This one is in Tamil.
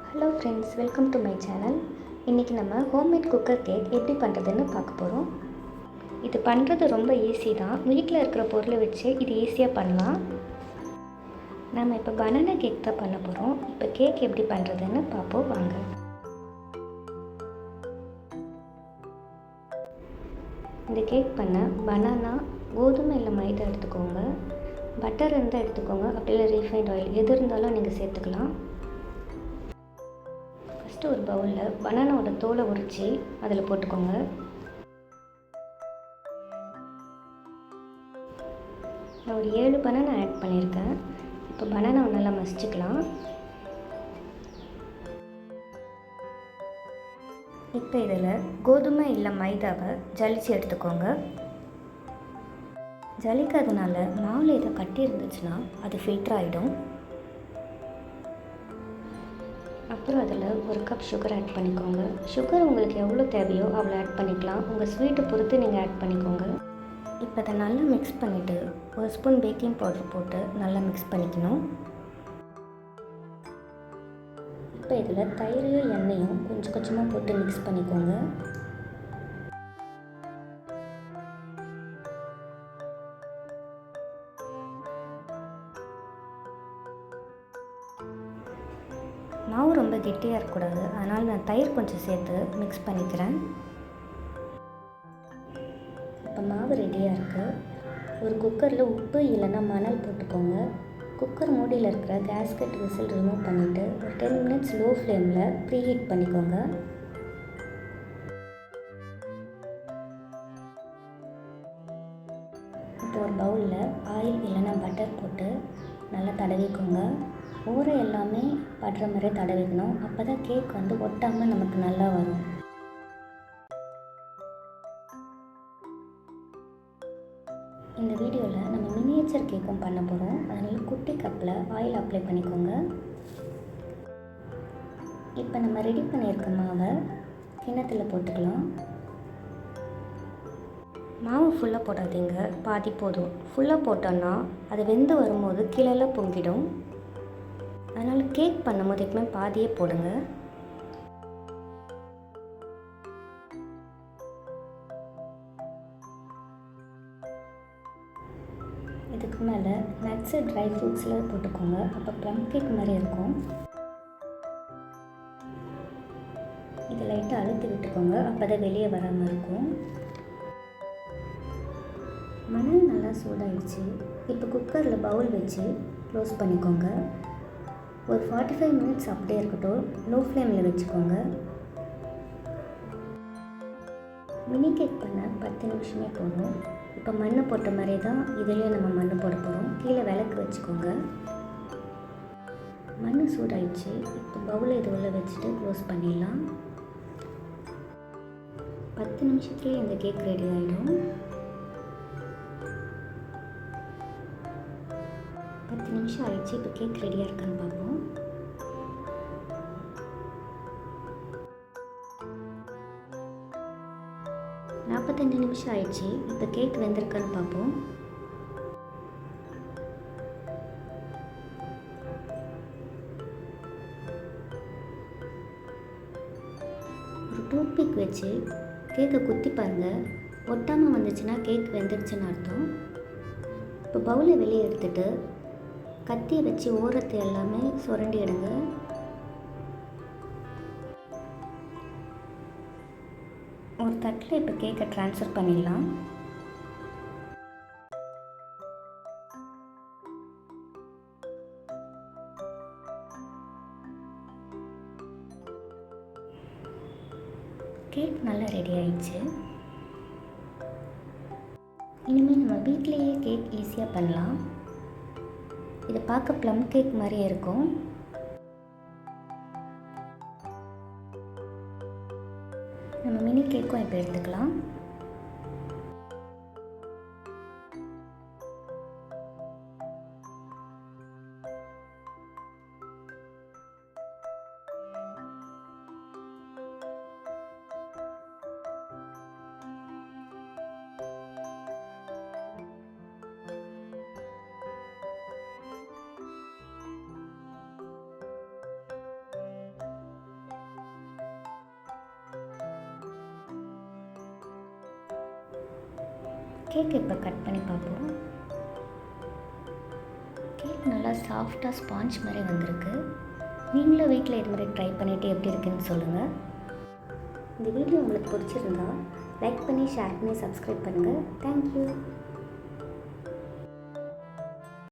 Hello friends, welcome to my channel. இன்றைக்கி நம்ம ஹோம்மேட் குக்கர் கேக் எப்படி பண்ணுறதுன்னு பார்க்க போகிறோம். இது பண்ணுறது ரொம்ப ஈஸி தான். வீட்டில் இருக்கிற பொருளை வச்சு இது ஈஸியாக பண்ணலாம். நம்ம இப்போ பனானா கேக் தான் பண்ண போகிறோம். இப்போ கேக் எப்படி பண்ணுறதுன்னு பார்ப்போம் வாங்க. இந்த கேக் பண்ண பனானா, கோதுமை இல்லை மைதா எடுத்துக்கோங்க. பட்டர் இருந்தால் எடுத்துக்கோங்க, அப்படி இல்லை ரீஃபைண்ட் ஆயில் எது இருந்தாலும் நீங்கள் சேர்த்துக்கலாம். ஃபஸ்ட்டு ஒரு பவுலில் பனானாவோட தோலை உரித்து அதில் போட்டுக்கோங்க. நான் ஒரு 7 பனானா ஆட் பண்ணியிருக்கேன். இப்போ பனானாவை நல்லா மசிச்சுக்கலாம். இப்போ இதில் கோதுமை இல்லை மைதாவை ஜலிச்சு எடுத்துக்கோங்க. ஜலிக்காதனால மாவில் ஏதோ கட்டி இருந்துச்சுன்னா அது ஃபில்டர் ஆகிடும். அப்புறம் அதில் ஒரு கப் சுகர் ஆட் பண்ணிக்கோங்க. சுகர் உங்களுக்கு எவ்வளோ தேவையோ அவ்வளோ ஆட் பண்ணிக்கலாம். உங்கள் ஸ்வீட்டை பொறுத்து நீங்கள் ஆட் பண்ணிக்கோங்க. இப்போ அதை நல்லா மிக்ஸ் பண்ணிவிட்டு ஒரு ஸ்பூன் பேக்கிங் பவுடர் போட்டு நல்லா மிக்ஸ் பண்ணிக்கணும். இப்போ இதில் தயிரையும் எண்ணெயும் கொஞ்சம் கொஞ்சமாக போட்டு மிக்ஸ் பண்ணிக்கோங்க. மாவு ரொம்ப கெட்டியாக இருக்கக்கூடாது, அதனால் நான் தயிர் கொஞ்சம் சேர்த்து மிக்ஸ் பண்ணிக்கிறேன். இப்போ மாவு ரெடியாக இருக்குது. ஒரு குக்கரில் உப்பு இல்லைன்னா மணல் போட்டுக்கோங்க. குக்கர் மூடியில் இருக்கிற கேஸ்கட் விசில் ரிமூவ் பண்ணிவிட்டு ஒரு 10 மினிட்ஸ் லோ ஃப்ளேமில் ப்ரீஹீட் பண்ணிக்கோங்க. இப்போ ஒரு பவுலில் ஆயில் இல்லைன்னா பட்டர் போட்டு நல்லா தடவிக்கோங்க. ஓரை எல்லாமே படுற மாதிரி தடவிக்கணும். அப்போ தான் கேக் வந்து ஒட்டாமல் நமக்கு நல்லா வரும். இந்த வீடியோவில் நம்ம மினியேச்சர் கேக்கும் பண்ண போகிறோம். அதனால் குட்டி கப்பில் ஆயில் அப்ளை பண்ணிக்கோங்க. இப்போ நம்ம ரெடி பண்ணியிருக்க மாவை கிண்ணத்தில் போட்டுக்கலாம். மாவு ஃபுல்லாக போடாதீங்க, பாதி போதும். ஃபுல்லாக போட்டோன்னா அது வெந்து வரும்போது கீழே பொங்கிடும். அதனால் கேக் பண்ணும்போது எப்பவுமே பாதியே போடுங்க. இதுக்கு மேலே நட்ஸு ட்ரை ஃப்ரூட்ஸில் போட்டுக்கோங்க. அப்போ ப்ளம் கேக் மாதிரி இருக்கும். இது லைட்டாக அழுத்தி விட்டுக்கோங்க, அப்போ தான் வெளியே வராமல் இருக்கும். மணல் நல்லா சூடாகிடுச்சு. இப்போ குக்கரில் பவுல் வச்சு க்ளோஸ் பண்ணிக்கோங்க. ஒரு 45 மினிட்ஸ் அப்படியே இருக்கட்டும். லோ ஃப்ளேமில் வச்சுக்கோங்க. மினி கேக் பண்ண 10 நிமிஷமே போதும். இப்போ மண்ணை போட்ட மாதிரி தான் இதுலேயே நம்ம மண் போட போகிறோம். கீழே விளக்கு வச்சுக்கோங்க. மண் சூடாயிடுச்சு. இப்போ பவுலை இது உள்ள வச்சுட்டு க்ளோஸ் பண்ணிடலாம். 10 நிமிஷத்துலேயே இந்த கேக் ரெடி ஆகிடும். 10 நிமிஷம் ஆயிடுச்சு. இப்போ கேக் ரெடியாக இருக்கான்னு பார்ப்போம். நாற்பத்தஞ்சு நிமிஷம் ஆயிடுச்சு. இப்போ கேக் வெந்திருக்கான்னு பார்ப்போம். ஒரு டூத்பிக் வச்சு கேக்கை குத்தி பாருங்கள். ஒட்டாமல் வந்துச்சுன்னா கேக் வெந்துருச்சுன்னு அர்த்தம். இப்போ பவுலை வெளியே எடுத்துட்டு கத்தியை வச்சு ஓரத்தை எல்லாமே சுரண்டி எடுங்க. ஒரு தட்டில் இப்போ கேக்கை ட்ரான்ஸ்ஃபர் பண்ணிடலாம். கேக் நல்லா ரெடி ஆயிடுச்சு. இனிமேல் நம்ம வீட்டிலேயே கேக் ஈஸியாக பண்ணலாம். இது பார்க்க ப்ளம் கேக் மாதிரியே இருக்கும். நம்ம மினி கேக்கும் இப்போ எடுத்துக்கலாம். கேக் இப்போ கட் பண்ணி பார்ப்போம். கேக் நல்லா சாஃப்டாக ஸ்பாஞ்ச் மாதிரி வந்திருக்கு. நீங்களும் வீட்டில் இது மாதிரி ட்ரை பண்ணிவிட்டு எப்படி இருக்குன்னு சொல்லுங்கள். இந்த வீடியோ உங்களுக்கு பிடிச்சிருந்தா லைக் பண்ணி, ஷேர் பண்ணி, சப்ஸ்கிரைப் பண்ணுங்கள். தேங்க்யூ.